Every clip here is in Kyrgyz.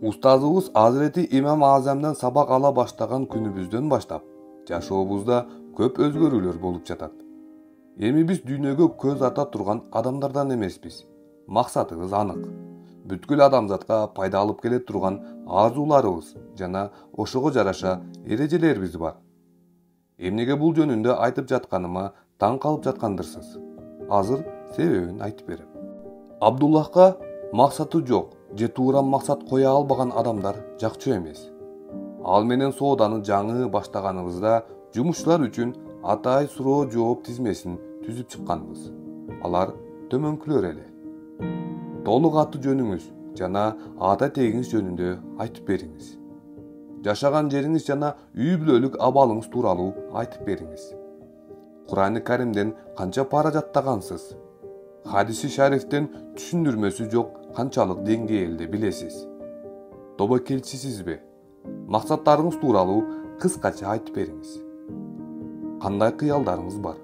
Устазыбыз Азирети Имам Азамдан сабак ала баштаган күнүбүздөн баштап жашообузда көп өзгөрүүлөр болуп жатат. Эми биз дүйнөгө көз ата турган адамдардан эмеспиз. Максатыбыз анык. Бүткүл адамзатка пайда алып келе турган арзууларыбыз жана ошого жараша эрежелерибиз бар. Эмнеге бул жөнүндө айтып жатканыма таң калып жаткандырсыз. Азыр себебин айтып берем. Абдуллахка максаты жок же туура максат кое албаган адамдар жакчу эмес. Ал менен сооданы жаңы баштаганыбызда жумушчулар үчүн атайын суроо жооп тизмесин түзүп чыкканбыз. Алар төмөнкүлөр эле. Толук аты жөнүңүз жана ата тегиңиз жөнүндө айтып бериңиз. Жашаган жериңиз жана үй бүлөлүк абалыңыз тууралуу айтып бериңиз. Кур'ан-ы Каримден канча пара жаттагансыз? Хадиси шарифтен түшүндүрмөсү жок канчалык деңгээлде билесиз? Тобокелчисизби? Максаттарыңыз тууралуу кыскача айтып бериңиз. Кандай кыялдарыңыз бар?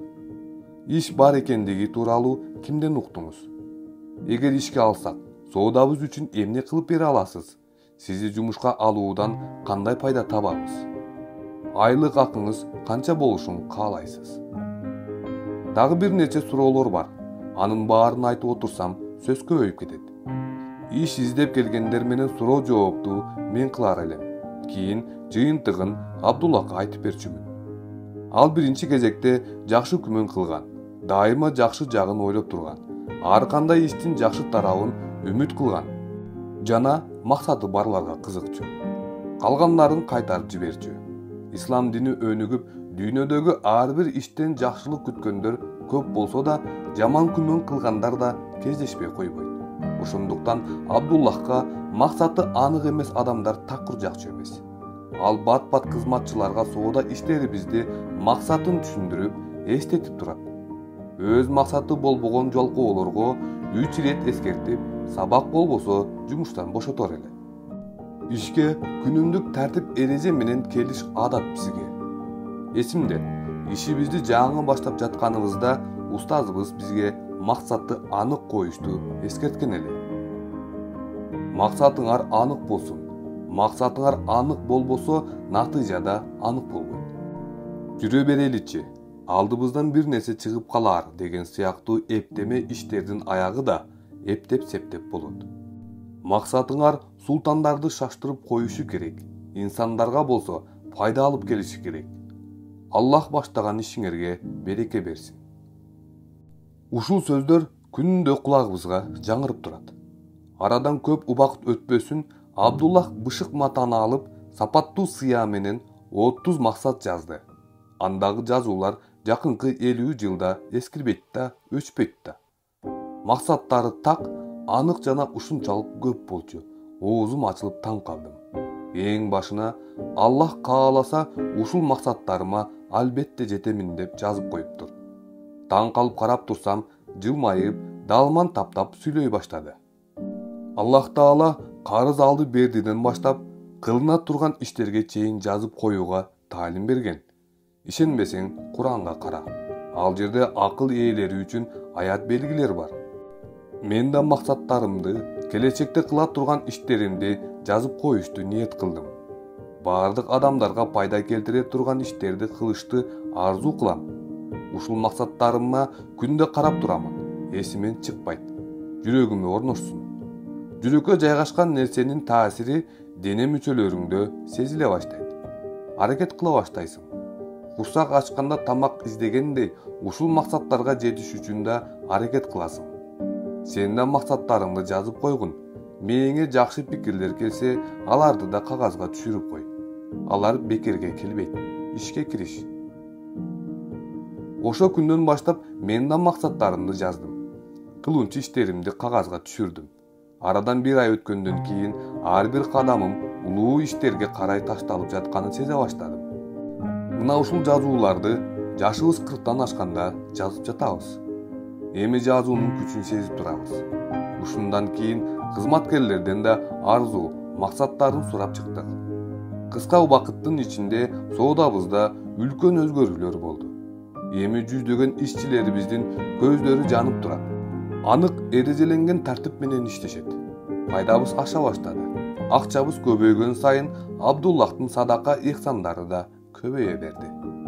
Иш бар экендиги тууралуу кимден уктуңуз? Эгер ишке алсак, соодабыз үчүн эмне кылып бере аласыз? Сизди жумушка алуудан кандай пайда табабыз? Айлык акыңыз канча болушун каалайсыз? Дагы бир нече суроолор бар. Анын баарын айтып отурсам сөз көбөйүп кетет. Иш издеп келгендер менен суроо жоопту мен кылар элем. Кийин жыйынтыгын Абдуллахка айтып берчүмүн. Ал биринчи кезекте жакшы күмөн кылган, дайыма жакшы жагын ойлоп турган, ар кандай иштин жакшы тарабын үмүт кылган жана максаты барларга кызыкчу. Калгандарын кайтарып жиберчү. Ислам дини өнүгүп, дүйнөдөгү ар бир иштен жакшылык күткөндөр көп болсо да, жаман күмөн кылгандар да кездешпей койбойт. Ошондуктан Абдуллахка максаты анык эмес адамдар такыр жакчу эмес. Ал бат-бат кызматчыларга соода иштерибизди максатын түшүндүрүп, эстетип турат. Өз максаты болбогон жалкоолорго 3 ирет эскертип, сабак болбосо жумуштан бошотор эле. Ишке күнүмдүк тартип эреже менен келиш адат бизге. Эсимде, ишибизди жаңы баштап жатканыбызда устазыбыз бизге максатты анык коюшту эскерткен эле. Максатыңар анык болсун. Максатыңар анык болбосо, натыйжа да анык болбойт. Жүрө береличи, алдыбыздан бир нерсе чыгып калар деген сыяктуу эптеме иштердин аягы да эптеп-септеп болот. Максатыңар султандарды шаштырып коюшу керек. Инсандарга болсо пайда алып келиши керек. Аллах баштаган ишиңерге береке берсин. Ушул сөздөр күнүндө кулагыбызга жаңырып турат. Арадан көп убакыт өтпөсүн Абдуллах бышык матаны алып, сапаттуу сыя менен 30 максат жазды. Андагы жазуулар жакынкы 50 жылда эскирбейт да, өчпөйт да. Максаттары так, анык жана ушунчалык көп болчу. Оозум ачылып таң калдым. Эң башына Аллах кааласа ушул максаттарыма албетте жетемин деп жазып коюптур. Таң калып карап турсам, жылмайып, далман таптап сүйлөй баштады. Аллах Таала карыз алды бердиден баштап кылына турган иштерге чейин жазып коюуга таалим берген. Ишенбесең, Куранга кара. Ал жерде акыл ээлери үчүн аят белгилер бар. Мен да максаттарымды, келечекте кыла турган иштеримди жазып коюшту ниет кылдым. Бардык адамдарга пайда келтире турган иштерди кылышты арзуу кылам. Ушул максаттарыма күндө карап турамын. Эсимен чыкпайт. Жүрөгүмө орношсун. Жүрөккө жайгашкан нерсенин таасири дене мүчөлөрүңдө сезиле баштайт. Аракет кыла баштайсың. Курсак ачканда тамак издегендей, ушул максаттарга жетиш үчүн да аракет кыласың. Сен да максаттарыңды жазып койгун. Мээңе жакшы пикирлер келсе, аларды да кагазга түшүрүп кой. Алар бекерге келбейт. Ишке кириш. Ошо күндөн баштап мен да максаттарымды жаздым. Кылуучу иштеримди кагазга түшүрдүм. Арадан 1 ай өткөндөн кийин ар бир кадамым улуу иштерге карай ташталып жатканын сезе баштадым. Мына ушул жазууларды жашыбыз 40тан ашканда жазып жатабыз. Эми жазуунун күчүн сезип турабыз. Ушундан кийин кызматкерлерден да арзуу, максаттарын сурап чыктык. Кыска убакыттын ичинде соодабызда үлкөн өзгөрүүлөр болду. Эми жүздөгөн ишчилерибиздин көздөрү жанып турат. Анык эрежеленген тартип менен иштешет. Пайдабыз аша баштады. акчабыз көбөйгөн сайын Абдуллахтын садака ыхсандары да көбөйө берди.